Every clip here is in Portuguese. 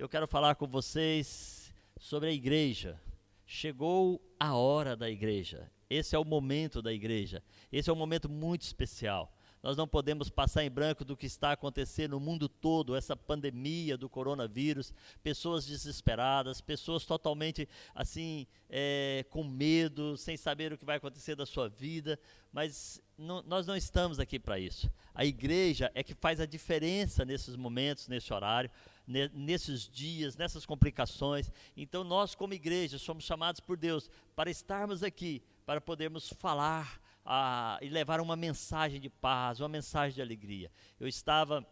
eu quero falar com vocês sobre a igreja. Chegou a hora da igreja. Esse é o momento da igreja. Esse é um momento muito especial. Nós não podemos passar em branco do que está acontecendo no mundo todo, essa pandemia do coronavírus, pessoas desesperadas, pessoas totalmente assim, com medo, sem saber o que vai acontecer da sua vida, mas nós não estamos aqui para isso. A igreja é que faz a diferença nesses momentos, nesse horário, nesses dias, nessas complicações. Então nós como igreja somos chamados por Deus para estarmos aqui, para podermos falar e levar uma mensagem de paz, uma mensagem de alegria. Eu estava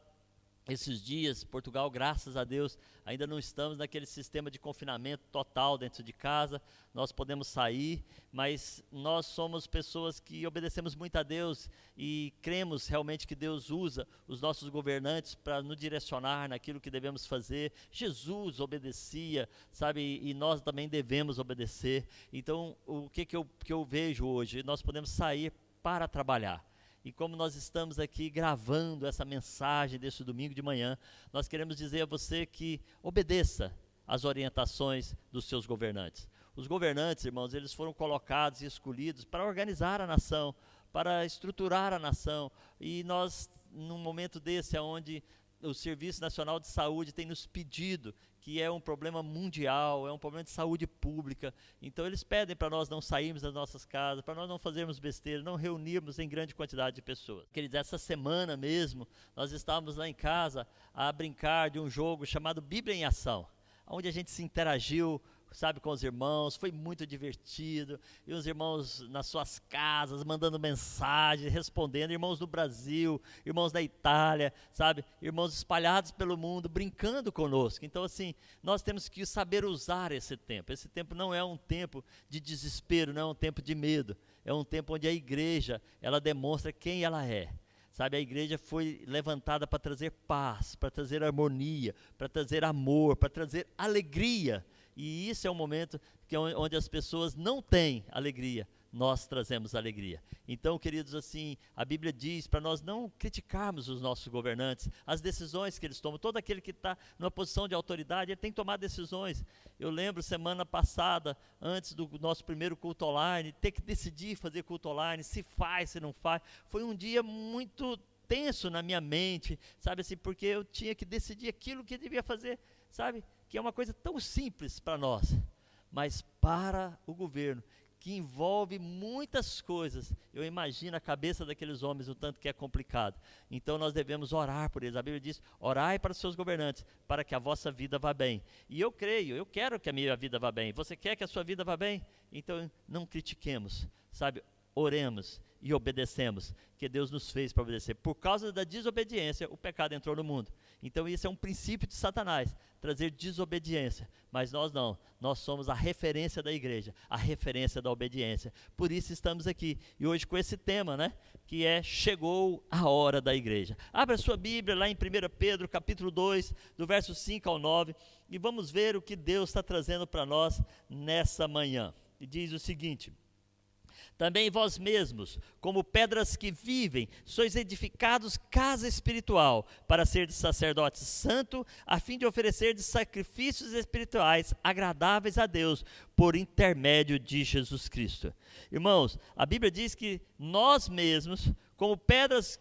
esses dias, Portugal, graças a Deus, ainda não estamos naquele sistema de confinamento total dentro de casa, nós podemos sair, mas nós somos pessoas que obedecemos muito a Deus e cremos realmente que Deus usa os nossos governantes para nos direcionar naquilo que devemos fazer. Jesus obedecia, sabe, e nós também devemos obedecer. Então, o que eu vejo hoje? Nós podemos sair para trabalhar. E como nós estamos aqui gravando essa mensagem desse domingo de manhã, nós queremos dizer a você que obedeça às orientações dos seus governantes. Os governantes, irmãos, eles foram colocados e escolhidos para organizar a nação, para estruturar a nação. E nós, num momento desse, onde o Serviço Nacional de Saúde tem nos pedido, que é um problema mundial, é um problema de saúde pública, então eles pedem para nós não sairmos das nossas casas, para nós não fazermos besteira, não reunirmos em grande quantidade de pessoas. Queridos, essa semana mesmo, nós estávamos lá em casa a brincar de um jogo chamado Bíblia em Ação, onde a gente se interagiu, sabe, com os irmãos, foi muito divertido, e os irmãos nas suas casas, mandando mensagens, respondendo, irmãos do Brasil, irmãos da Itália, sabe, irmãos espalhados pelo mundo, brincando conosco. Então assim, nós temos que saber usar esse tempo não é um tempo de desespero, não é um tempo de medo, é um tempo onde a igreja, ela demonstra quem ela é. Sabe, a igreja foi levantada para trazer paz, para trazer harmonia, para trazer amor, para trazer alegria. E isso é um momento onde as pessoas não têm alegria, nós trazemos alegria. Então, queridos, assim, a Bíblia diz para nós não criticarmos os nossos governantes, as decisões que eles tomam. Todo aquele que está numa posição de autoridade, ele tem que tomar decisões. Eu lembro, semana passada, antes do nosso primeiro culto online, ter que decidir fazer culto online, se faz, se não faz. Foi um dia muito tenso na minha mente, sabe assim, porque eu tinha que decidir aquilo que devia fazer, sabe? Que é uma coisa tão simples para nós, mas para o governo, que envolve muitas coisas, eu imagino a cabeça daqueles homens, o tanto que é complicado. Então nós devemos orar por eles. A Bíblia diz, orai para os seus governantes, para que a vossa vida vá bem. E eu creio, eu quero que a minha vida vá bem. Você quer que a sua vida vá bem? Então não critiquemos, sabe? Oremos e obedecemos, que Deus nos fez para obedecer. Por causa da desobediência, o pecado entrou no mundo. Então isso é um princípio de Satanás, trazer desobediência. Mas nós não, nós somos a referência da igreja, a referência da obediência. Por isso estamos aqui, e hoje com esse tema, né, que é chegou a hora da igreja. Abra sua Bíblia lá em 1 Pedro, capítulo 2, do verso 5 ao 9, e vamos ver o que Deus está trazendo para nós nessa manhã. E diz o seguinte: também vós mesmos, como pedras que vivem, sois edificados casa espiritual, para seres sacerdotes santo, a fim de oferecer sacrifícios espirituais agradáveis a Deus, por intermédio de Jesus Cristo. Irmãos, a Bíblia diz que nós mesmos, como pedras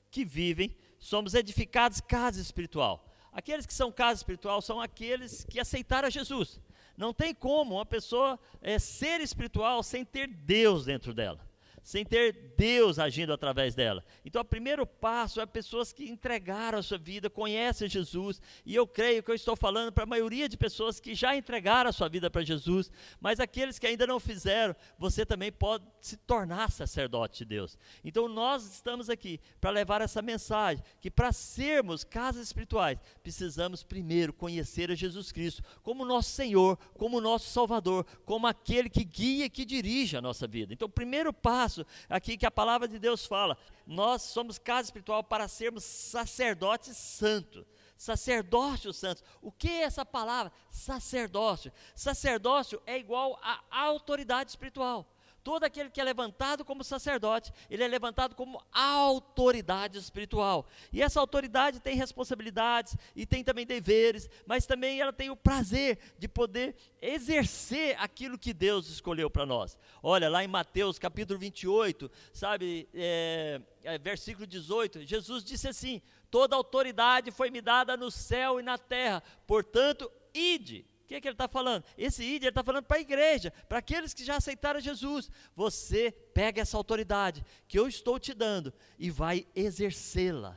que vivem, somos edificados casa espiritual. Aqueles que são casa espiritual são aqueles que aceitaram a Jesus. Não tem como uma pessoa ser espiritual sem ter Deus dentro dela, sem ter Deus agindo através dela. Então o primeiro passo é pessoas que entregaram a sua vida, conhecem Jesus, e eu creio que eu estou falando para a maioria de pessoas que já entregaram a sua vida para Jesus, mas aqueles que ainda não fizeram, você também pode se tornar sacerdote de Deus. Então nós estamos aqui para levar essa mensagem, que para sermos casas espirituais, precisamos primeiro conhecer a Jesus Cristo como nosso Senhor, como nosso Salvador, como aquele que guia e que dirige a nossa vida. Então o primeiro passo aqui que a palavra de Deus fala, nós somos casa espiritual para sermos sacerdotes santos. Sacerdócio santo. O que é essa palavra? Sacerdócio. Sacerdócio é igual a autoridade espiritual. Todo aquele que é levantado como sacerdote, ele é levantado como autoridade espiritual. E essa autoridade tem responsabilidades e tem também deveres, mas também ela tem o prazer de poder exercer aquilo que Deus escolheu para nós. Olha, lá em Mateus capítulo 28, sabe, versículo 18, Jesus disse assim: toda autoridade foi me dada no céu e na terra, portanto, ide. O que ele está falando? Esse ide, ele está falando para a igreja, para aqueles que já aceitaram Jesus. Você pega essa autoridade que eu estou te dando e vai exercê-la.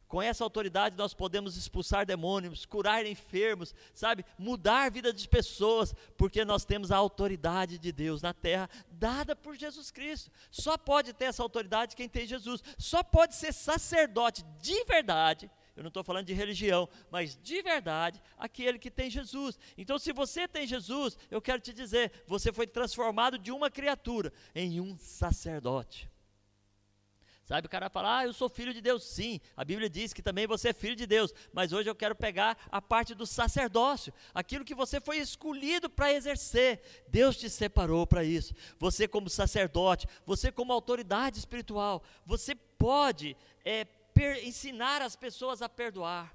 Com essa autoridade nós podemos expulsar demônios, curar enfermos, sabe, mudar a vida de pessoas, porque nós temos a autoridade de Deus na terra, dada por Jesus Cristo. Só pode ter essa autoridade quem tem Jesus, só pode ser sacerdote de verdade. Eu não estou falando de religião, mas de verdade, aquele que tem Jesus. Então, se você tem Jesus, eu quero te dizer, você foi transformado de uma criatura em um sacerdote. Sabe, o cara fala, eu sou filho de Deus. Sim, a Bíblia diz que também você é filho de Deus, mas hoje eu quero pegar a parte do sacerdócio, aquilo que você foi escolhido para exercer. Deus te separou para isso. Você como sacerdote, você como autoridade espiritual, você pode ensinar as pessoas a perdoar.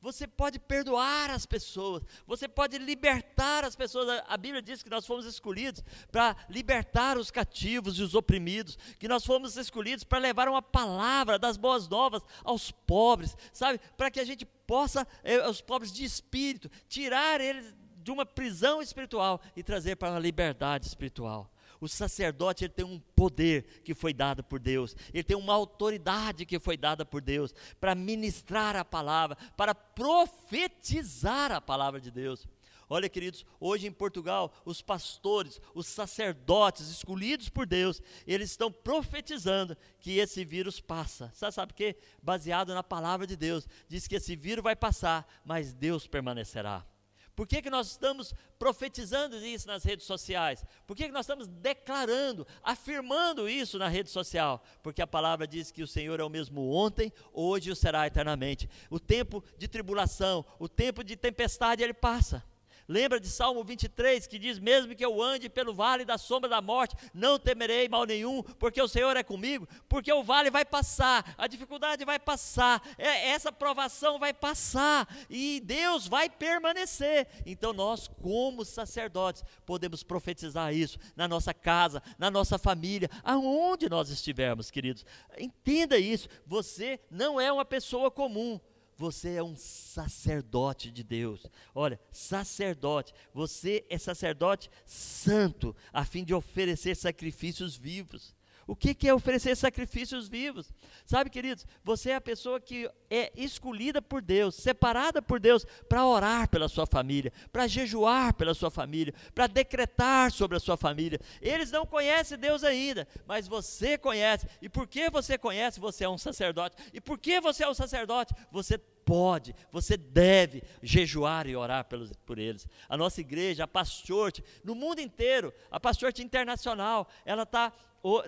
Você pode perdoar as pessoas, você pode libertar as pessoas. A Bíblia diz que nós fomos escolhidos para libertar os cativos e os oprimidos, que nós fomos escolhidos para levar uma palavra das boas novas aos pobres, sabe, para que a gente possa, os pobres de espírito, tirar eles de uma prisão espiritual e trazer para uma liberdade espiritual. O sacerdote, ele tem um poder que foi dado por Deus, ele tem uma autoridade que foi dada por Deus, para ministrar a palavra, para profetizar a palavra de Deus. Olha, queridos, hoje em Portugal, os pastores, os sacerdotes escolhidos por Deus, eles estão profetizando que esse vírus passa. Sabe o quê? Baseado na palavra de Deus, diz que esse vírus vai passar, mas Deus permanecerá. Por que nós estamos profetizando isso nas redes sociais? Por que nós estamos declarando, afirmando isso na rede social? Porque a palavra diz que o Senhor é o mesmo ontem, hoje e o será eternamente. O tempo de tribulação, o tempo de tempestade, ele passa. Lembra de Salmo 23, que diz, mesmo que eu ande pelo vale da sombra da morte, não temerei mal nenhum, porque o Senhor é comigo, porque o vale vai passar, a dificuldade vai passar, essa provação vai passar, e Deus vai permanecer. Então nós, como sacerdotes, podemos profetizar isso na nossa casa, na nossa família, aonde nós estivermos, queridos. Entenda isso, você não é uma pessoa comum. Você é um sacerdote de Deus. Olha, sacerdote, você é sacerdote santo, a fim de oferecer sacrifícios vivos. O que é oferecer sacrifícios vivos? Sabe, queridos, você é a pessoa que é escolhida por Deus, separada por Deus, para orar pela sua família, para jejuar pela sua família, para decretar sobre a sua família. Eles não conhecem Deus ainda, mas você conhece, e porque você conhece, você é um sacerdote, e porque você é um sacerdote, você pode, você deve jejuar e orar por eles. A nossa igreja, a Pastorte, no mundo inteiro, a Pastorte Internacional, ela está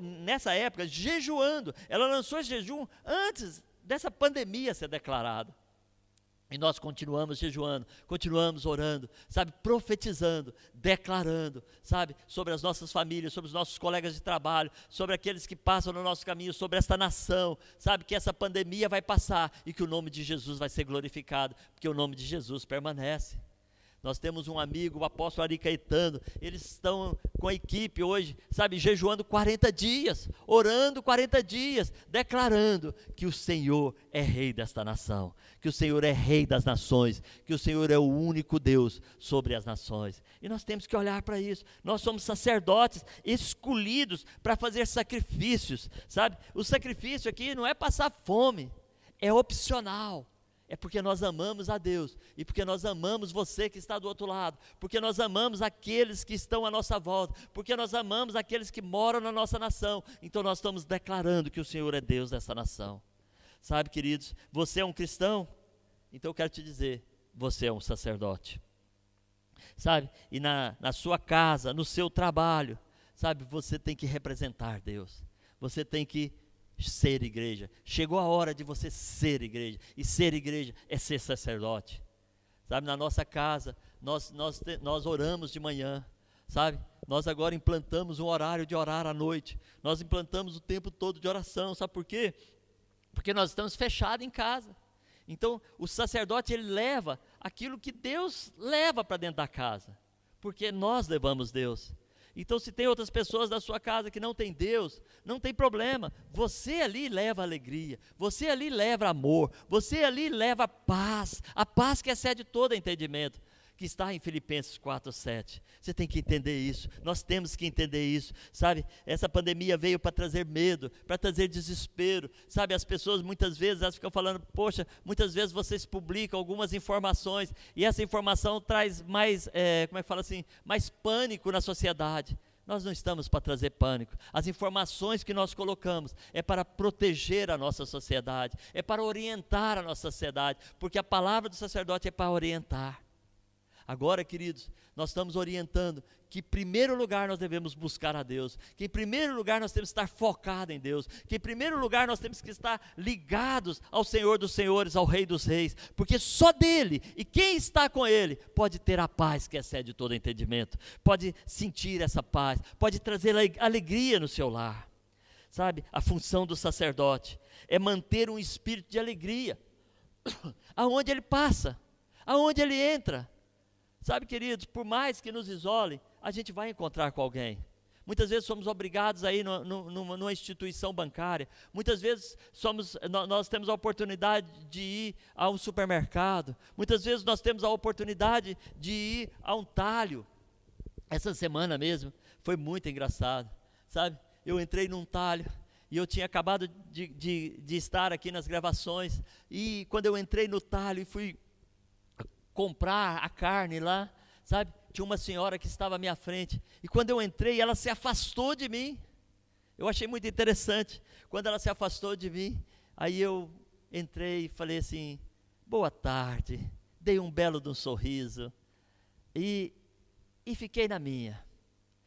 nessa época jejuando. Ela lançou esse jejum antes dessa pandemia ser declarada. E nós continuamos jejuando, continuamos orando, sabe, profetizando, declarando, sabe, sobre as nossas famílias, sobre os nossos colegas de trabalho, sobre aqueles que passam no nosso caminho, sobre esta nação, sabe, que essa pandemia vai passar e que o nome de Jesus vai ser glorificado, porque o nome de Jesus permanece. Nós temos um amigo, o apóstolo Ari Caetano, eles estão com a equipe hoje, sabe, jejuando 40 dias, orando 40 dias, declarando que o Senhor é rei desta nação, que o Senhor é rei das nações, que o Senhor é o único Deus sobre as nações. E nós temos que olhar para isso. Nós somos sacerdotes escolhidos para fazer sacrifícios, sabe? O sacrifício aqui não é passar fome, é opcional. É porque nós amamos a Deus, e porque nós amamos você que está do outro lado, porque nós amamos aqueles que estão à nossa volta, porque nós amamos aqueles que moram na nossa nação. Então nós estamos declarando que o Senhor é Deus dessa nação. Sabe, queridos, você é um cristão? Então eu quero te dizer, você é um sacerdote. Sabe, e na sua casa, no seu trabalho, sabe, você tem que representar Deus, você tem que ser igreja. Chegou a hora de você ser igreja, e ser igreja é ser sacerdote. Sabe, na nossa casa, nós oramos de manhã, sabe? Nós agora implantamos um horário de orar à noite, nós implantamos o tempo todo de oração, sabe por quê? Porque nós estamos fechados em casa. Então, o sacerdote, ele leva aquilo que Deus leva para dentro da casa, porque nós levamos Deus. Então, se tem outras pessoas da sua casa que não tem Deus, não tem problema, você ali leva alegria, você ali leva amor, você ali leva paz, a paz que excede todo entendimento, que está em Filipenses 4:7. Você tem que entender isso, nós temos que entender isso, sabe? Essa pandemia veio para trazer medo, para trazer desespero, sabe? As pessoas muitas vezes, elas ficam falando, poxa, muitas vezes vocês publicam algumas informações, e essa informação traz mais, mais pânico na sociedade. Nós não estamos para trazer pânico, as informações que nós colocamos é para proteger a nossa sociedade, é para orientar a nossa sociedade, porque a palavra do sacerdote é para orientar. Agora, queridos, nós estamos orientando que em primeiro lugar nós devemos buscar a Deus, que em primeiro lugar nós temos que estar focados em Deus, que em primeiro lugar nós temos que estar ligados ao Senhor dos Senhores, ao Rei dos Reis, porque só dele e quem está com ele pode ter a paz que excede todo entendimento, pode sentir essa paz, pode trazer alegria no seu lar, sabe? A função do sacerdote é manter um espírito de alegria, aonde ele passa, aonde ele entra. Sabe, queridos, por mais que nos isole, a gente vai encontrar com alguém. Muitas vezes somos obrigados a ir numa instituição bancária. Muitas vezes nós temos a oportunidade de ir a um supermercado. Muitas vezes nós temos a oportunidade de ir a um talho. Essa semana mesmo foi muito engraçado, sabe? Eu entrei num talho e eu tinha acabado de estar aqui nas gravações. E quando eu entrei no talho e fui comprar a carne lá, sabe, tinha uma senhora que estava à minha frente, e quando eu entrei, ela se afastou de mim. Eu achei muito interessante, quando ela se afastou de mim, aí eu entrei e falei assim, boa tarde, dei um belo de um sorriso, e fiquei na minha,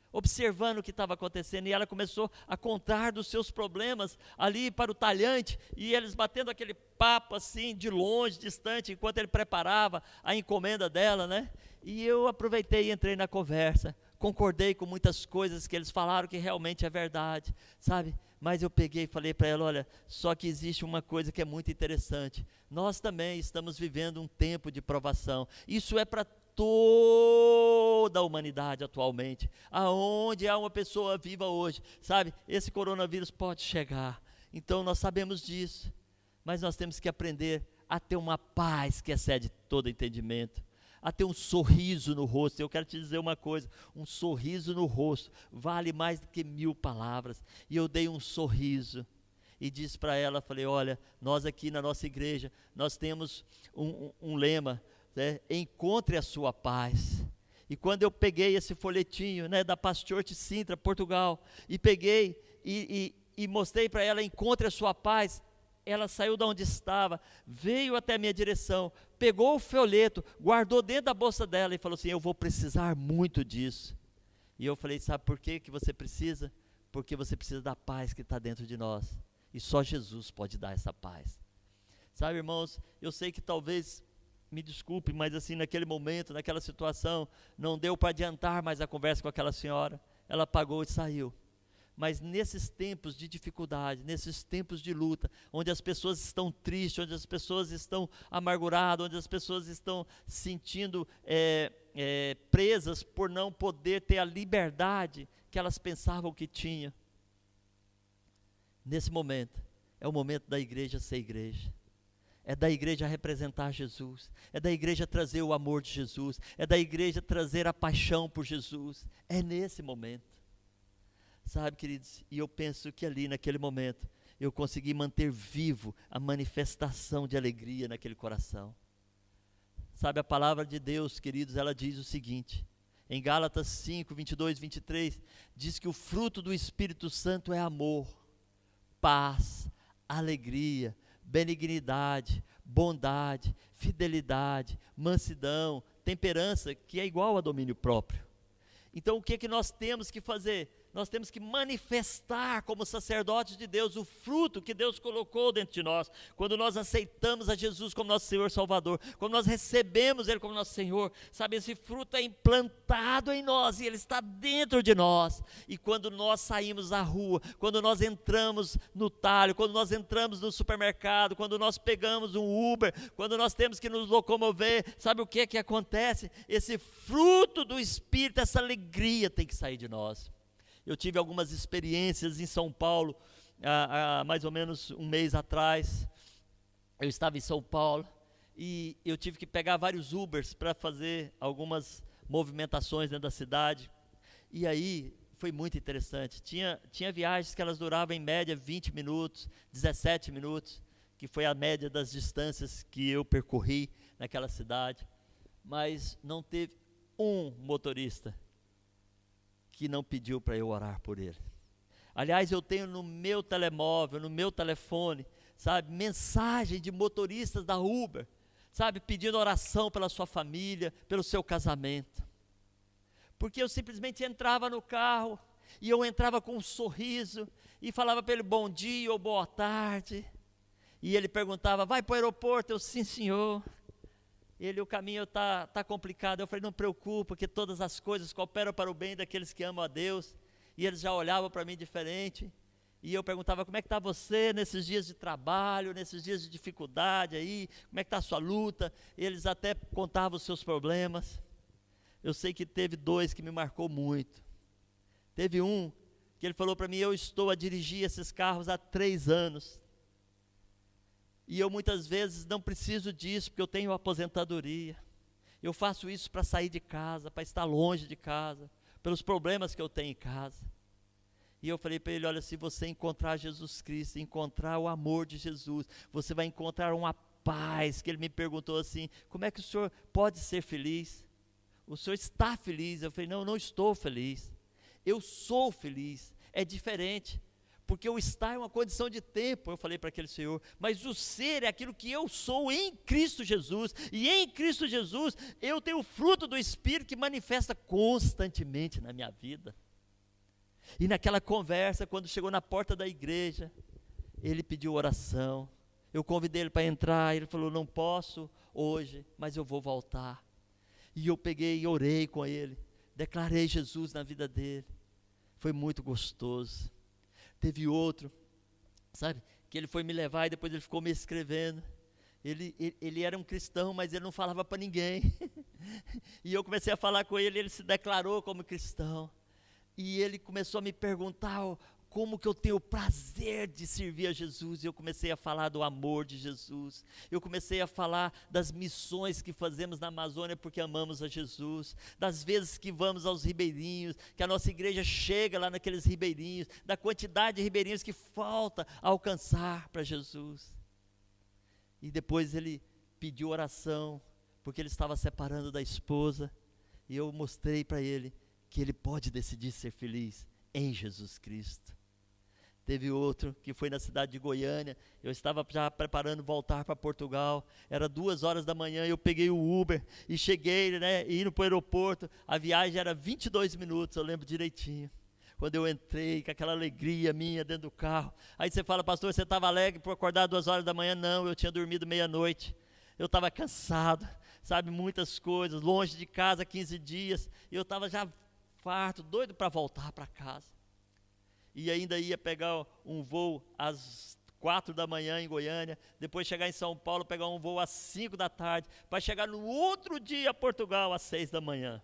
observando o que estava acontecendo, e ela começou a contar dos seus problemas ali para o talhante, e eles batendo aquele papo assim, de longe, distante, enquanto ele preparava a encomenda dela, né? E eu aproveitei e entrei na conversa, concordei com muitas coisas que eles falaram que realmente é verdade, sabe? Mas eu peguei e falei para ela, olha, só que existe uma coisa que é muito interessante, nós também estamos vivendo um tempo de provação, isso é para toda a humanidade atualmente, aonde há uma pessoa viva hoje, sabe, esse coronavírus pode chegar, então nós sabemos disso, mas nós temos que aprender a ter uma paz que excede todo entendimento, a ter um sorriso no rosto. Eu quero te dizer uma coisa, um sorriso no rosto vale mais do que 1000 palavras, e eu dei um sorriso, e disse para ela, falei, olha, nós aqui na nossa igreja, nós temos um lema, né, encontre a sua paz. E quando eu peguei esse folhetinho, né, da Paz Church Sintra, Portugal, e peguei e mostrei para ela, encontre a sua paz, ela saiu de onde estava, veio até a minha direção, pegou o folheto, guardou dentro da bolsa dela e falou assim, eu vou precisar muito disso. E eu falei, sabe por que você precisa? Porque você precisa da paz que está dentro de nós, e só Jesus pode dar essa paz. Sabe, irmãos, eu sei que talvez, me desculpe, mas assim, naquele momento, naquela situação, não deu para adiantar mais a conversa com aquela senhora, ela pagou e saiu. Mas nesses tempos de dificuldade, nesses tempos de luta, onde as pessoas estão tristes, onde as pessoas estão amarguradas, onde as pessoas estão se sentindo presas por não poder ter a liberdade que elas pensavam que tinham, nesse momento, é o momento da igreja ser igreja. É da igreja representar Jesus, é da igreja trazer o amor de Jesus, é da igreja trazer a paixão por Jesus, é nesse momento, sabe, queridos, e eu penso que ali naquele momento, eu consegui manter vivo a manifestação de alegria naquele coração, sabe, a palavra de Deus, queridos, ela diz o seguinte, em Gálatas 5, 22, 23, diz que o fruto do Espírito Santo é amor, paz, alegria, benignidade, bondade, fidelidade, mansidão, temperança, que é igual a domínio próprio. Então o que nós temos que fazer? nós temos que manifestar como sacerdotes de Deus o fruto que Deus colocou dentro de nós. Quando nós aceitamos a Jesus como nosso Senhor e Salvador, quando nós recebemos Ele como nosso Senhor, sabe, esse fruto é implantado em nós e Ele está dentro de nós. E quando nós saímos à rua, quando nós entramos no talho, quando nós entramos no supermercado, quando nós pegamos um Uber, quando nós temos que nos locomover, sabe o que que acontece? Esse fruto do Espírito, essa alegria tem que sair de nós. Eu tive algumas experiências em São Paulo, há mais ou menos um mês atrás. Eu estava em São Paulo e eu tive que pegar vários Ubers para fazer algumas movimentações dentro da cidade. E aí foi muito interessante. Tinha viagens que elas duravam em média 20 minutos, 17 minutos, que foi a média das distâncias que eu percorri naquela cidade. Mas não teve um motorista que não pediu para eu orar por ele. Aliás, eu tenho no meu telemóvel, no meu telefone, sabe, mensagem de motoristas da Uber, sabe, pedindo oração pela sua família, pelo seu casamento. Porque eu simplesmente entrava no carro, e eu entrava com um sorriso, e falava para ele bom dia ou boa tarde, e ele perguntava, vai para o aeroporto? Eu, sim senhor. O caminho está complicado. Eu falei, não preocupa, que todas as coisas cooperam para o bem daqueles que amam a Deus. E eles já olhavam para mim diferente. E eu perguntava, como é que está você nesses dias de trabalho, nesses dias de dificuldade aí? Como é que está a sua luta? E eles até contavam os seus problemas. Eu sei que teve 2 que me marcou muito. Teve um que ele falou para mim, eu estou a dirigir esses carros há 3 anos. E eu muitas vezes não preciso disso, porque eu tenho aposentadoria. Eu faço isso para sair de casa, para estar longe de casa, pelos problemas que eu tenho em casa. E eu falei para ele, olha, se você encontrar Jesus Cristo, encontrar o amor de Jesus, você vai encontrar uma paz, que ele me perguntou assim, como é que o senhor pode ser feliz? O senhor está feliz? Eu falei, não, eu não estou feliz. Eu sou feliz, é diferente. Porque o estar é uma condição de tempo, eu falei para aquele senhor, mas o ser é aquilo que eu sou em Cristo Jesus, e em Cristo Jesus eu tenho o fruto do Espírito que manifesta constantemente na minha vida. E naquela conversa, quando chegou na porta da igreja, ele pediu oração, eu convidei ele para entrar, ele falou, não posso hoje, mas eu vou voltar. E eu peguei e orei com ele, declarei Jesus na vida dele, foi muito gostoso. Teve outro, sabe, que ele foi me levar e depois ele ficou me escrevendo. Ele era um cristão, mas ele não falava para ninguém. E eu comecei a falar com ele, ele se declarou como cristão. E ele começou a me perguntar como que eu tenho o prazer de servir a Jesus. E eu comecei a falar do amor de Jesus. Eu comecei a falar das missões que fazemos na Amazônia porque amamos a Jesus. Das vezes que vamos aos ribeirinhos, que a nossa igreja chega lá naqueles ribeirinhos, da quantidade de ribeirinhos que falta alcançar para Jesus. E depois ele pediu oração, porque ele estava separando da esposa. E eu mostrei para ele que ele pode decidir ser feliz em Jesus Cristo. Teve outro que foi na cidade de Goiânia, eu estava já preparando voltar para Portugal, era 2 horas da manhã, eu peguei o Uber e cheguei, indo para o aeroporto, a viagem era 22 minutos, eu lembro direitinho. Quando eu entrei, com aquela alegria minha dentro do carro, aí você fala, pastor, você estava alegre por acordar 2 horas da manhã? Não, eu tinha dormido meia-noite, eu estava cansado, sabe, muitas coisas, longe de casa 15 dias, e eu estava já farto, doido para voltar para casa. E ainda ia pegar um voo às 4 da manhã em Goiânia, depois chegar em São Paulo, pegar um voo às 5 da tarde, para chegar no outro dia a Portugal às 6 da manhã.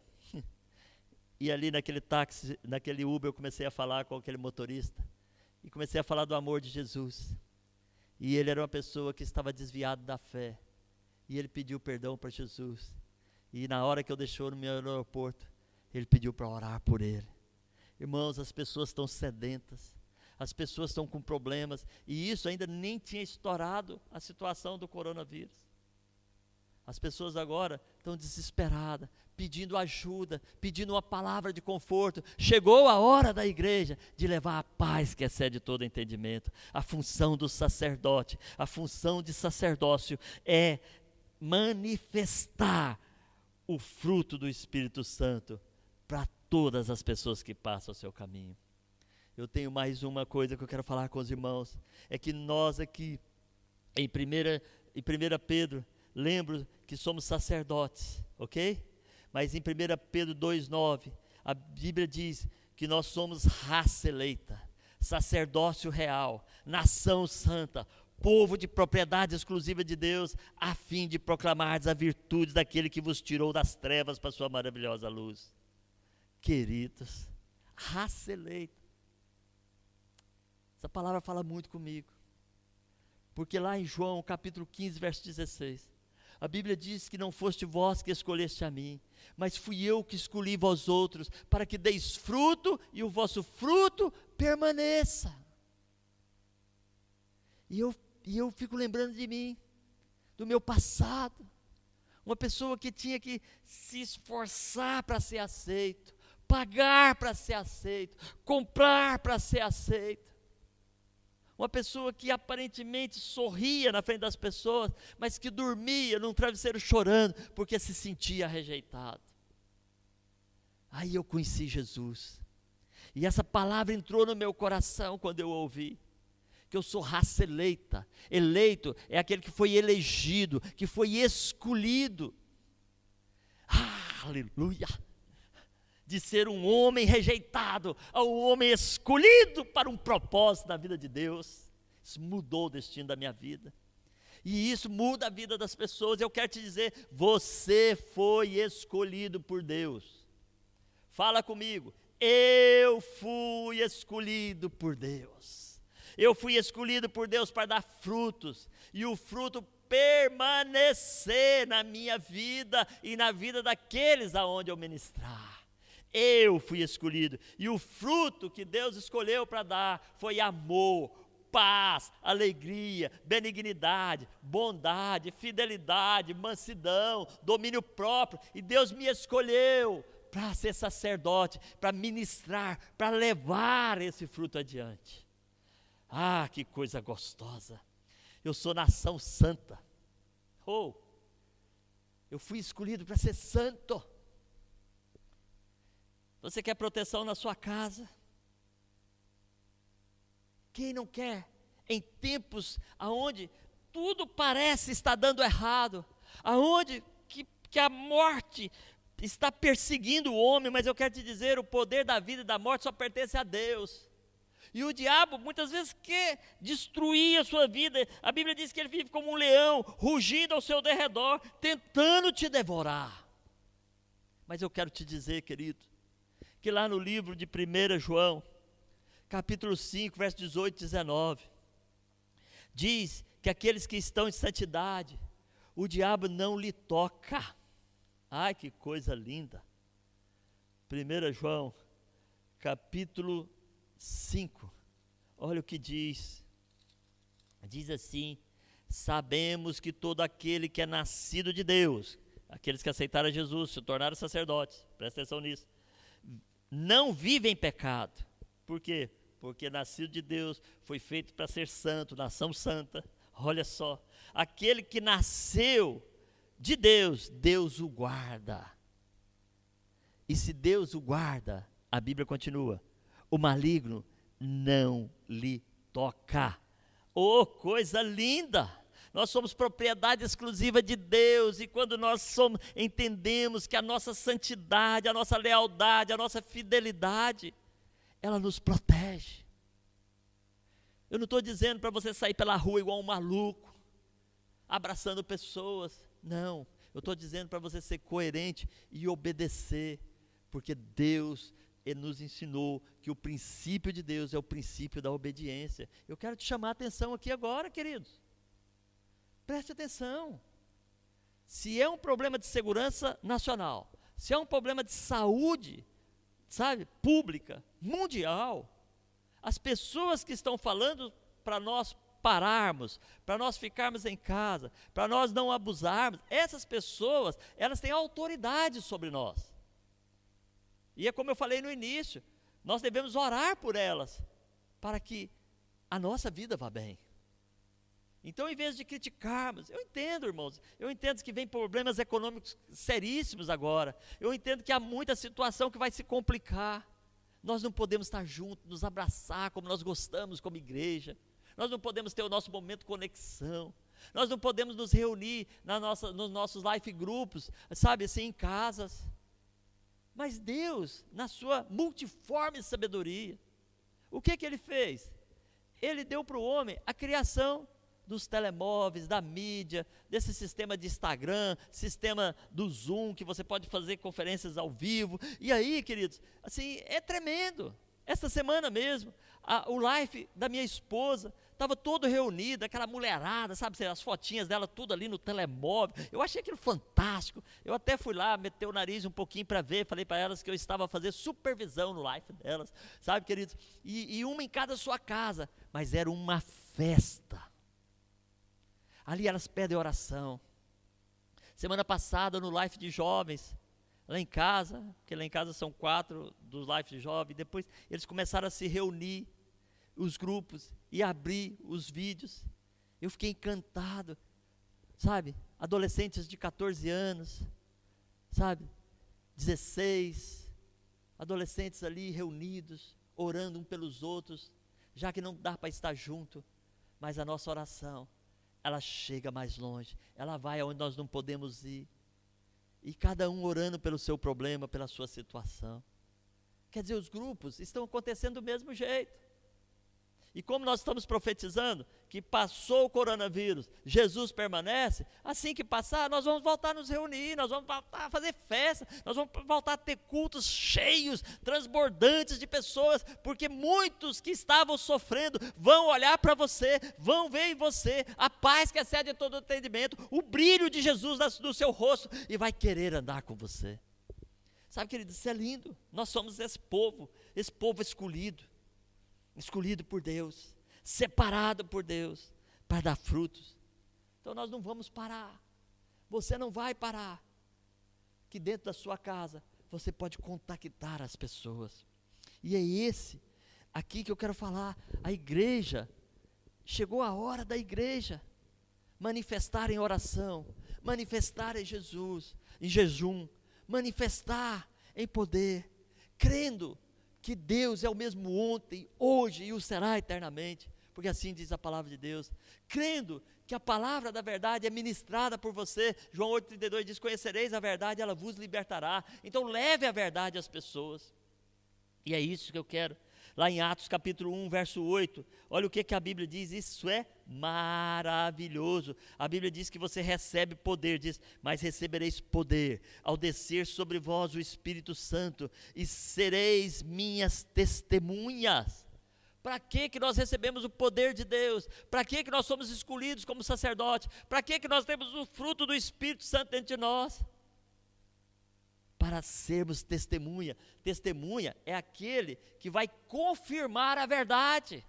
E ali naquele táxi, naquele Uber, eu comecei a falar com aquele motorista, e comecei a falar do amor de Jesus. E ele era uma pessoa que estava desviado da fé, e ele pediu perdão para Jesus. E na hora que eu deixou no meu aeroporto, ele pediu para orar por ele. Irmãos, as pessoas estão sedentas, as pessoas estão com problemas, e isso ainda nem tinha estourado a situação do coronavírus. As pessoas agora estão desesperadas, pedindo ajuda, pedindo uma palavra de conforto. Chegou a hora da igreja de levar a paz que excede todo entendimento. A função do sacerdote, a função de sacerdócio é manifestar o fruto do Espírito Santo para todas as pessoas que passam ao seu caminho. Eu tenho mais uma coisa que eu quero falar com os irmãos. É que nós aqui, em 1 Pedro, lembro que somos sacerdotes, ok? Mas em 1 Pedro 2,9, a Bíblia diz que nós somos raça eleita, sacerdócio real, nação santa, povo de propriedade exclusiva de Deus, a fim de proclamar as virtudes daquele que vos tirou das trevas para a sua maravilhosa luz. Queridos, raça eleita. Essa palavra fala muito comigo. Porque lá em João, capítulo 15, verso 16, a Bíblia diz que não foste vós que escolheste a mim, mas fui eu que escolhi vós outros, para que deis fruto e o vosso fruto permaneça. E eu fico lembrando de mim, do meu passado, uma pessoa que tinha que se esforçar para ser aceito, pagar para ser aceito, comprar para ser aceito. Uma pessoa que aparentemente sorria na frente das pessoas, mas que dormia num travesseiro chorando, porque se sentia rejeitado. Aí eu conheci Jesus, e essa palavra entrou no meu coração quando eu ouvi, que eu sou raça eleita. Eleito é aquele que foi elegido, que foi escolhido. Aleluia! De ser um homem rejeitado a um homem escolhido para um propósito na vida de Deus. Isso mudou o destino da minha vida, e isso muda a vida das pessoas. Eu quero te dizer, você foi escolhido por Deus. Fala comigo, eu fui escolhido por Deus. Eu fui escolhido por Deus para dar frutos, e o fruto permanecer na minha vida e na vida daqueles aonde eu ministrar. Eu fui escolhido, e o fruto que Deus escolheu para dar foi amor, paz, alegria, benignidade, bondade, fidelidade, mansidão, domínio próprio. E Deus me escolheu para ser sacerdote, para ministrar, para levar esse fruto adiante. Ah, que coisa gostosa! Eu sou nação santa. Eu fui escolhido para ser santo. Você quer proteção na sua casa? Quem não quer? Em tempos onde tudo parece estar dando errado, aonde que a morte está perseguindo o homem, mas eu quero te dizer, o poder da vida e da morte só pertence a Deus. E o diabo muitas vezes quer destruir a sua vida. A Bíblia diz que ele vive como um leão, rugindo ao seu derredor, tentando te devorar. Mas eu quero te dizer, querido, que lá no livro de 1 João, capítulo 5, verso 18 e 19, diz que aqueles que estão em santidade, o diabo não lhe toca. Ai, que coisa linda! 1 João, capítulo 5, olha o que diz. Diz assim: sabemos que todo aquele que é nascido de Deus, aqueles que aceitaram Jesus, se tornaram sacerdotes, presta atenção nisso, não vive em pecado. Por quê? Porque nascido de Deus, foi feito para ser santo, nação santa. Olha só, aquele que nasceu de Deus, Deus o guarda. E se Deus o guarda, a Bíblia continua, o maligno não lhe toca. Oh, coisa linda! Nós somos propriedade exclusiva de Deus, e quando nós entendemos que a nossa santidade, a nossa lealdade, a nossa fidelidade, ela nos protege. Eu não estou dizendo para você sair pela rua igual um maluco, abraçando pessoas, não. Eu estou dizendo para você ser coerente e obedecer, porque Deus nos ensinou que o princípio de Deus é o princípio da obediência. Eu quero te chamar a atenção aqui agora, queridos. Preste atenção. Se é um problema de segurança nacional, se é um problema de saúde, sabe, pública, mundial, as pessoas que estão falando para nós pararmos, para nós ficarmos em casa, para nós não abusarmos, essas pessoas, elas têm autoridade sobre nós. E é como eu falei no início, nós devemos orar por elas, para que a nossa vida vá bem. Então, em vez de criticarmos, eu entendo, irmãos, eu entendo que vem problemas econômicos seríssimos agora, eu entendo que há muita situação que vai se complicar, Nós não podemos estar juntos, nos abraçar como nós gostamos como igreja. Nós não podemos ter o nosso momento de conexão. Nós não podemos nos reunir nos nossos life grupos, sabe, assim, em casas. Mas Deus, na sua multiforme sabedoria, o que Ele fez? Ele deu para o homem a criação dos telemóveis, da mídia, desse sistema de Instagram, sistema do Zoom, que você pode fazer conferências ao vivo. E aí, queridos, assim, é tremendo. Essa semana mesmo, o life da minha esposa estava todo reunido, aquela mulherada, sabe, as fotinhas dela tudo ali no telemóvel. Eu achei aquilo fantástico. Eu até fui lá, meter o nariz um pouquinho para ver, falei para elas que eu estava a fazer supervisão no life delas, sabe, queridos? E uma em cada sua casa, mas era uma festa. Ali elas pedem oração. Semana passada no life de jovens, lá em casa, porque lá em casa são 4 dos life de jovens, depois eles começaram a se reunir, os grupos, e abrir os vídeos. Eu fiquei encantado, sabe, adolescentes de 14 anos, sabe, 16, adolescentes ali reunidos, orando um pelos outros, já que não dá para estar junto, mas a nossa oração, ela chega mais longe, ela vai aonde nós não podemos ir, e cada um orando pelo seu problema, pela sua situação. Quer dizer, os grupos estão acontecendo do mesmo jeito. E como nós estamos profetizando que passou o coronavírus, Jesus permanece, assim que passar, nós vamos voltar a nos reunir, nós vamos voltar a fazer festa, nós vamos voltar a ter cultos cheios, transbordantes de pessoas, porque muitos que estavam sofrendo vão olhar para você, vão ver em você a paz que excede todo o entendimento, o brilho de Jesus no seu rosto, e vai querer andar com você. Sabe, querido, isso é lindo. Nós somos esse povo escolhido por Deus, separado por Deus, para dar frutos. Então nós não vamos parar, você não vai parar, que dentro da sua casa, você pode contactar as pessoas, e é esse, aqui que eu quero falar, a igreja, chegou a hora da igreja, manifestar em oração, manifestar em Jesus, em jejum, manifestar em poder, crendo, que Deus é o mesmo ontem, hoje e o será eternamente, porque assim diz a palavra de Deus, crendo que a palavra da verdade é ministrada por você, João 8,32 diz, conhecereis a verdade, ela vos libertará, então leve a verdade às pessoas, e é isso que eu quero, lá em Atos capítulo 1, verso 8, olha o que a Bíblia diz, isso é maravilhoso, a Bíblia diz que você recebe poder, diz, mas recebereis poder, ao descer sobre vós o Espírito Santo, e sereis minhas testemunhas. Para que nós recebemos o poder de Deus? Para que nós somos escolhidos como sacerdote? Para que nós temos o fruto do Espírito Santo dentro de nós? Para sermos testemunha. Testemunha é aquele que vai confirmar a verdade.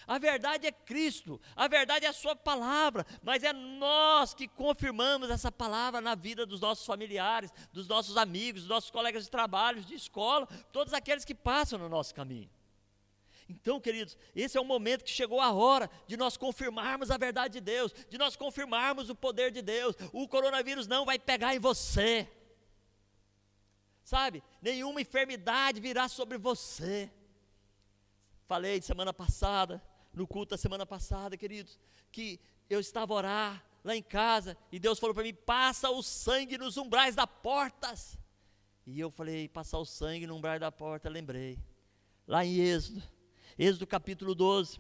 A verdade é Cristo, a verdade é a sua palavra, mas é nós que confirmamos essa palavra na vida dos nossos familiares, dos nossos amigos, dos nossos colegas de trabalho, de escola, todos aqueles que passam no nosso caminho. Então, queridos, esse é o momento que chegou a hora de nós confirmarmos a verdade de Deus, de nós confirmarmos o poder de Deus. O coronavírus não vai pegar em você, sabe, nenhuma enfermidade virá sobre você. Falei semana passada, no culto da semana passada, queridos, que eu estava a orar lá em casa, e Deus falou para mim, passa o sangue nos umbrais das portas, e eu falei, passar o sangue no umbral da porta, lembrei, lá em Êxodo capítulo 12,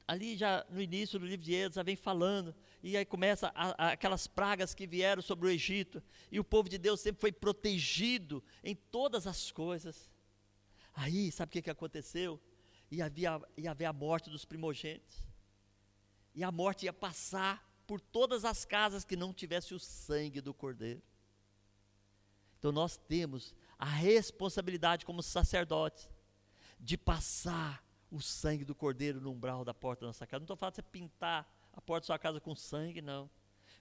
ali já no início do livro de Êxodo, já vem falando, e aí começa aquelas pragas que vieram sobre o Egito, e o povo de Deus sempre foi protegido em todas as coisas. Aí, sabe o que aconteceu? Ia haver a morte dos primogênitos, e a morte ia passar por todas as casas que não tivesse o sangue do Cordeiro. Então nós temos a responsabilidade como sacerdotes, de passar o sangue do Cordeiro no umbral da porta da nossa casa. Não estou falando de você pintar a porta da sua casa com sangue, não.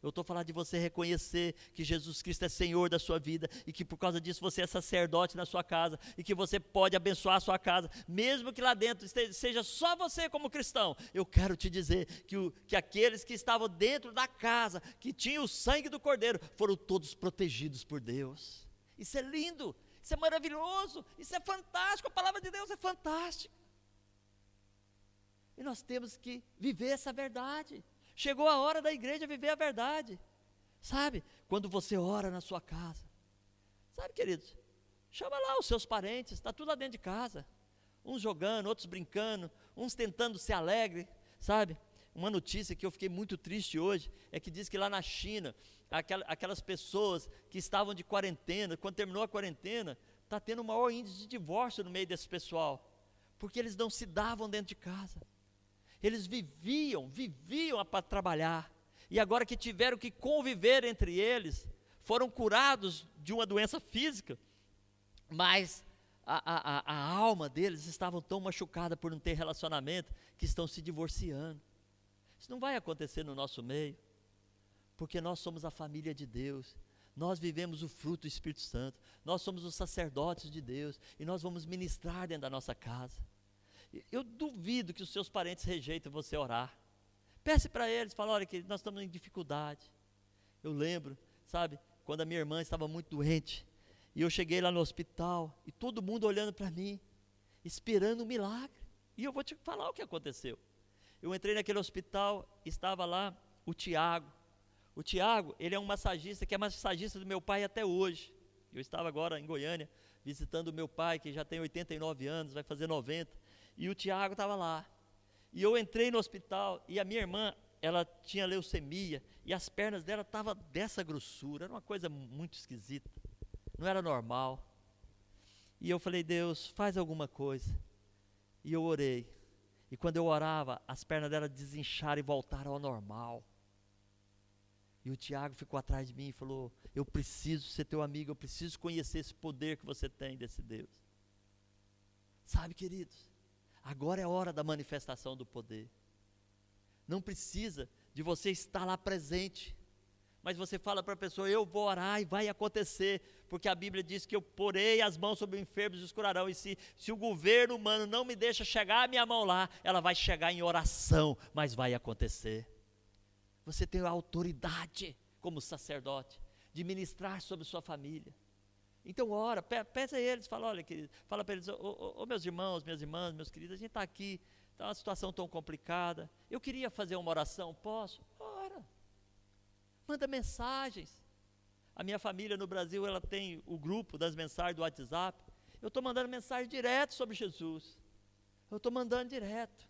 Eu estou falando de você reconhecer que Jesus Cristo é Senhor da sua vida, e que por causa disso você é sacerdote na sua casa, e que você pode abençoar a sua casa, mesmo que lá dentro seja só você como cristão. Eu quero te dizer que aqueles que estavam dentro da casa, que tinham o sangue do Cordeiro, foram todos protegidos por Deus. Isso é lindo, Isso é maravilhoso, isso é fantástico, a palavra de Deus é fantástica. E nós temos que viver essa verdade. Chegou a hora da igreja viver a verdade. Sabe, quando você ora na sua casa, sabe, queridos, chama lá os seus parentes, está tudo lá dentro de casa. Uns jogando, outros brincando, uns tentando ser alegre, sabe? Uma notícia que eu fiquei muito triste hoje, é que diz que lá na China, aquelas pessoas que estavam de quarentena, quando terminou a quarentena, está tendo o maior índice de divórcio no meio desse pessoal, porque eles não se davam dentro de casa, eles viviam para trabalhar, e agora que tiveram que conviver entre eles, foram curados de uma doença física, mas a alma deles estava tão machucada por não ter relacionamento, que estão se divorciando. Isso não vai acontecer no nosso meio, porque nós somos a família de Deus, nós vivemos o fruto do Espírito Santo, nós somos os sacerdotes de Deus, e nós vamos ministrar dentro da nossa casa. Eu duvido que os seus parentes rejeitem você orar. Peça para eles, fala, olha, que nós estamos em dificuldade. Eu lembro, sabe, quando a minha irmã estava muito doente, e eu cheguei lá no hospital, e todo mundo olhando para mim, esperando um milagre, e eu vou te falar o que aconteceu. Eu entrei naquele hospital, estava lá o Tiago, ele é um massagista, que é massagista do meu pai até hoje. Eu estava agora em Goiânia, visitando o meu pai, que já tem 89 anos, vai fazer 90, e o Tiago estava lá, e eu entrei no hospital, e a minha irmã, ela tinha leucemia, e as pernas dela estavam dessa grossura, era uma coisa muito esquisita, não era normal, e eu falei, Deus, faz alguma coisa, e eu orei, e quando eu orava, as pernas dela desincharam e voltaram ao normal, e o Tiago ficou atrás de mim e falou, eu preciso ser teu amigo, eu preciso conhecer esse poder que você tem desse Deus. Sabe, queridos, agora é hora da manifestação do poder, não precisa de você estar lá presente, mas você fala para a pessoa, eu vou orar e vai acontecer, porque a Bíblia diz que eu porei as mãos sobre os enfermos e os curarão, e se o governo humano não me deixa chegar a minha mão lá, ela vai chegar em oração, mas vai acontecer. Você tem a autoridade como sacerdote, de ministrar sobre sua família, então ora, peça a eles, fala para eles, meus irmãos, minhas irmãs, meus queridos, a gente está aqui, está uma situação tão complicada, eu queria fazer uma oração, posso? Ora, manda mensagens. A minha família no Brasil, ela tem o grupo das mensagens do WhatsApp, eu estou mandando mensagem direto sobre Jesus, eu estou mandando direto,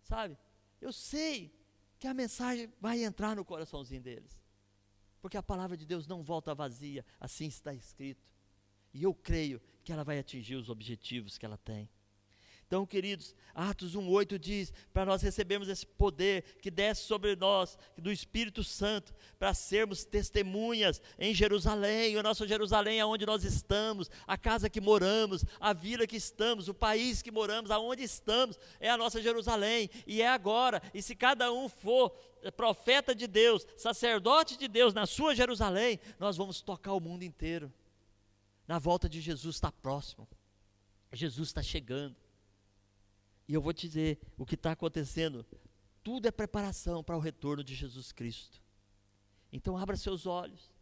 sabe, eu sei que a mensagem vai entrar no coraçãozinho deles, porque a palavra de Deus não volta vazia, assim está escrito, e eu creio que ela vai atingir os objetivos que ela tem. Então, queridos, Atos 1:8 diz, para nós recebermos esse poder que desce sobre nós, do Espírito Santo, para sermos testemunhas em Jerusalém, o nosso Jerusalém é onde nós estamos, a casa que moramos, a vila que estamos, o país que moramos, aonde estamos, é a nossa Jerusalém, e é agora, e se cada um for profeta de Deus, sacerdote de Deus na sua Jerusalém, nós vamos tocar o mundo inteiro. Na volta de Jesus está próximo, Jesus está chegando. E eu vou te dizer, o que está acontecendo, tudo é preparação para o retorno de Jesus Cristo. Então abra seus olhos,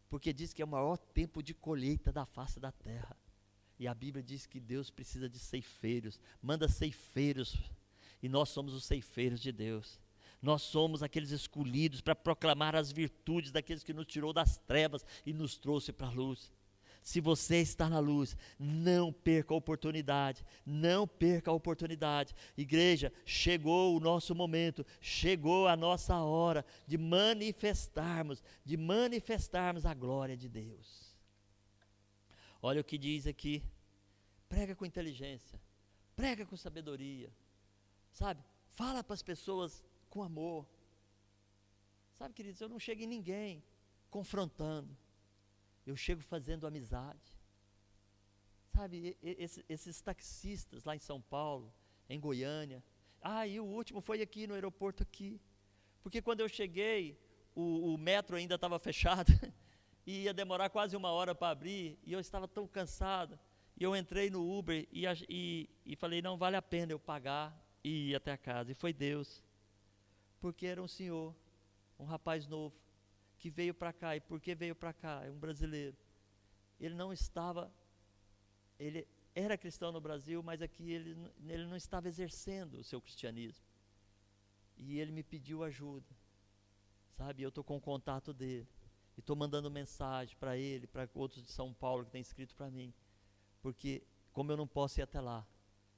porque diz que é o maior tempo de colheita da face da terra. E a Bíblia diz que Deus precisa de ceifeiros, manda ceifeiros, e nós somos os ceifeiros de Deus. Nós somos aqueles escolhidos para proclamar as virtudes daqueles que nos tirou das trevas e nos trouxe para a luz. Se você está na luz, não perca a oportunidade, não perca a oportunidade. Igreja, chegou o nosso momento, chegou a nossa hora de manifestarmos a glória de Deus. Olha o que diz aqui, prega com inteligência, prega com sabedoria, sabe? Fala para as pessoas com amor. Sabe, queridos, eu não chego em ninguém confrontando. Eu chego fazendo amizade, sabe, esses taxistas lá em São Paulo, em Goiânia, e o último foi aqui no aeroporto aqui, porque quando eu cheguei, o metro ainda estava fechado, e ia demorar quase 1 hora para abrir, e eu estava tão cansado, e eu entrei no Uber, e falei, não vale a pena eu pagar, e ir até a casa, e foi Deus, porque era um senhor, um rapaz novo, que veio para cá, e por que veio para cá? É um brasileiro, ele não estava, ele era cristão no Brasil, mas aqui ele não estava exercendo o seu cristianismo. E ele me pediu ajuda, sabe? Eu estou com o contato dele, e estou mandando mensagem para ele, para outros de São Paulo que têm escrito para mim, porque como eu não posso ir até lá,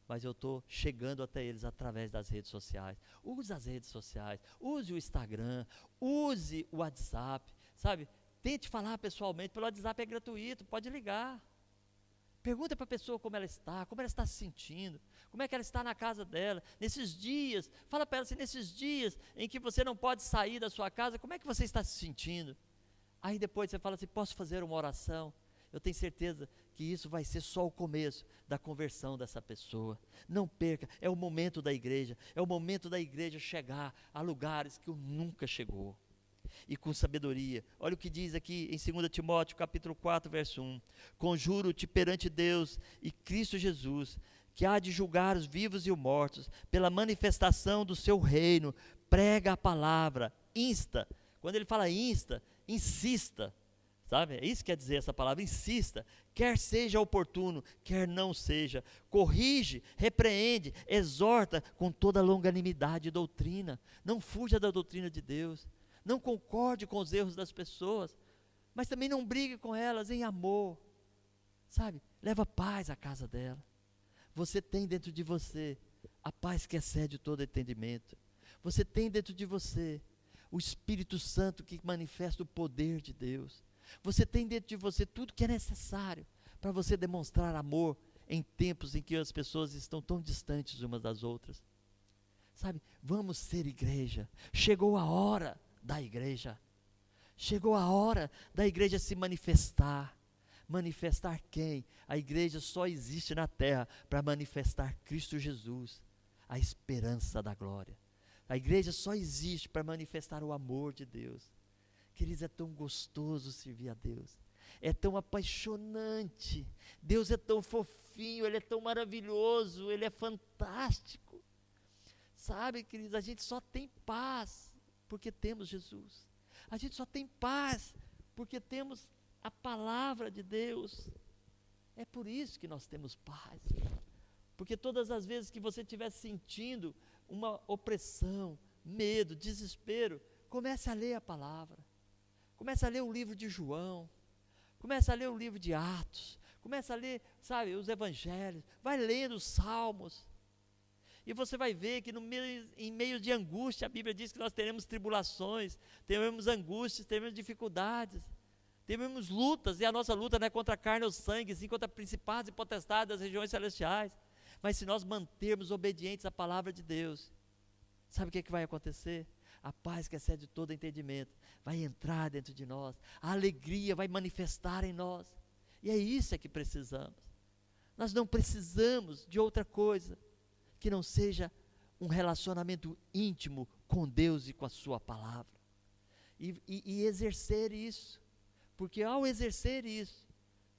mas eu estou chegando até eles através das redes sociais. Use as redes sociais, use o Instagram, use o WhatsApp, sabe? Tente falar pessoalmente, pelo WhatsApp é gratuito, pode ligar. Pergunta para a pessoa como ela está se sentindo, como é que ela está na casa dela, nesses dias, fala para ela assim, nesses dias em que você não pode sair da sua casa, como é que você está se sentindo? Aí depois você fala assim, posso fazer uma oração? Eu tenho certeza que isso vai ser só o começo da conversão dessa pessoa. Não perca, é o momento da igreja, é o momento da igreja chegar a lugares que nunca chegou. E com sabedoria, olha o que diz aqui em 2 Timóteo capítulo 4, verso 1, conjuro-te perante Deus e Cristo Jesus, que há de julgar os vivos e os mortos, pela manifestação do seu reino, prega a palavra, insta, quando ele fala insta, insista, sabe, é isso que quer dizer essa palavra, insista, quer seja oportuno, quer não seja, corrige, repreende, exorta com toda longanimidade e doutrina, não fuja da doutrina de Deus, não concorde com os erros das pessoas, mas também não brigue com elas em amor, sabe, leva paz à casa dela. Você tem dentro de você a paz que excede todo entendimento, você tem dentro de você o Espírito Santo que manifesta o poder de Deus, você tem dentro de você tudo que é necessário para você demonstrar amor em tempos em que as pessoas estão tão distantes umas das outras, sabe, vamos ser igreja, chegou a hora da igreja, chegou a hora da igreja se manifestar. Manifestar quem? A igreja só existe na terra para manifestar Cristo Jesus, a esperança da glória. A igreja só existe para manifestar o amor de Deus. Queridos, é tão gostoso servir a Deus, é tão apaixonante, Deus é tão fofinho, Ele é tão maravilhoso, Ele é fantástico, sabe, queridos, a gente só tem paz porque temos Jesus, a gente só tem paz porque temos a palavra de Deus, é por isso que nós temos paz, porque todas as vezes que você estiver sentindo uma opressão, medo, desespero, comece a ler a palavra, comece a ler o livro de João, comece a ler o livro de Atos, comece a ler, sabe, os evangelhos, vai lendo os salmos, e você vai ver que em meio de angústia, a Bíblia diz que nós teremos tribulações, teremos angústias, teremos dificuldades, teremos lutas, e a nossa luta não é contra a carne ou sangue, sim contra principados e potestades das regiões celestiais, mas se nós mantermos obedientes à palavra de Deus, sabe o que vai acontecer? A paz que excede todo entendimento vai entrar dentro de nós, a alegria vai manifestar em nós, e é isso que precisamos. Nós não precisamos de outra coisa que não seja um relacionamento íntimo com Deus e com a sua palavra, e exercer isso, porque ao exercer isso,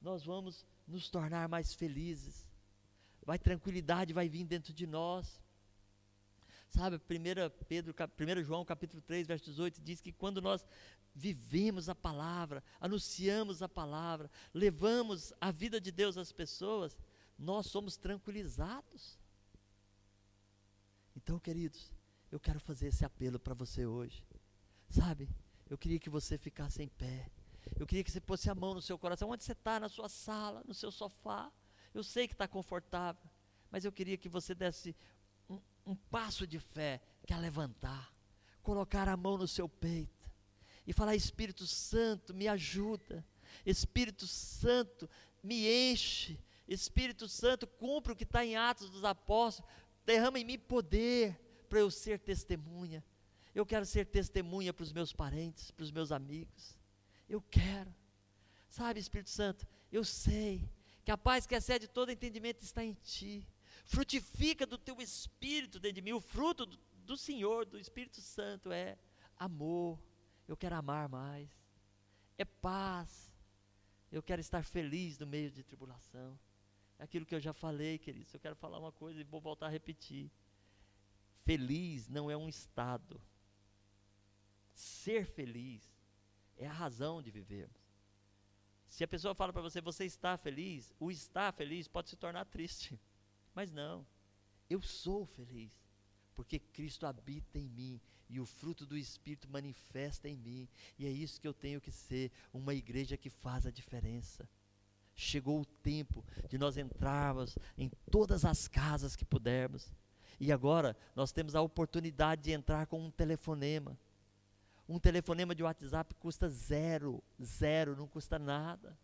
nós vamos nos tornar mais felizes, tranquilidade vai vir dentro de nós, sabe, 1 João capítulo 3, verso 18, diz que quando nós vivemos a palavra, anunciamos a palavra, levamos a vida de Deus às pessoas, nós somos tranquilizados. Então, queridos, eu quero fazer esse apelo para você hoje, sabe, eu queria que você ficasse em pé, eu queria que você pôsse a mão no seu coração, onde você está, na sua sala, no seu sofá, eu sei que está confortável, mas eu queria que você desse um passo de fé, que é levantar, colocar a mão no seu peito, e falar, Espírito Santo, me ajuda, Espírito Santo, me enche, Espírito Santo, cumpre o que está em Atos dos Apóstolos, derrama em mim poder, para eu ser testemunha, eu quero ser testemunha para os meus parentes, para os meus amigos, eu quero, sabe, Espírito Santo, eu sei, que a paz que excede todo entendimento está em Ti, frutifica do Teu Espírito dentro de mim, o fruto do Senhor, do Espírito Santo é amor, eu quero amar mais, é paz, eu quero estar feliz no meio de tribulação, é aquilo que eu já falei, queridos, eu quero falar uma coisa e vou voltar a repetir, feliz não é um estado, ser feliz é a razão de vivermos, Se a pessoa fala para você, você está feliz, o estar feliz pode se tornar triste. Mas não, eu sou feliz, porque Cristo habita em mim, e o fruto do Espírito manifesta em mim, e é isso que eu tenho que ser, uma igreja que faz a diferença. Chegou o tempo de nós entrarmos em todas as casas que pudermos, e agora nós temos a oportunidade de entrar com um telefonema. Um telefonema de WhatsApp custa zero, não custa nada.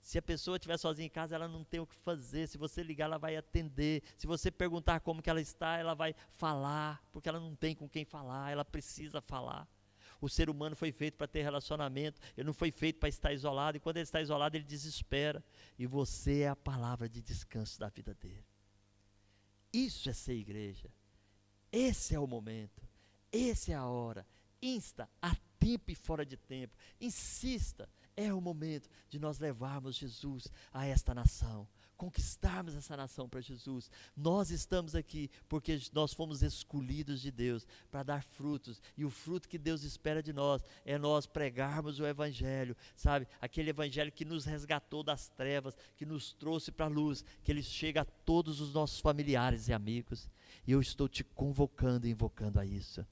Se a pessoa estiver sozinha em casa, ela não tem o que fazer. Se você ligar, ela vai atender. Se você perguntar como que ela está, ela vai falar, porque ela não tem com quem falar, ela precisa falar. O ser humano foi feito para ter relacionamento, ele não foi feito para estar isolado, e quando ele está isolado, ele desespera. E você é a palavra de descanso da vida dele. Isso é ser igreja. Esse é o momento, essa é a hora. Insta, a tempo e fora de tempo. Insista, é o momento de nós levarmos Jesus a esta nação, conquistarmos essa nação para Jesus. Nós estamos aqui porque nós fomos escolhidos de Deus para dar frutos, e o fruto que Deus espera de nós é nós pregarmos o Evangelho, sabe? Aquele Evangelho que nos resgatou das trevas, que nos trouxe para a luz, que ele chega a todos os nossos familiares e amigos, e eu estou te convocando e invocando a isso.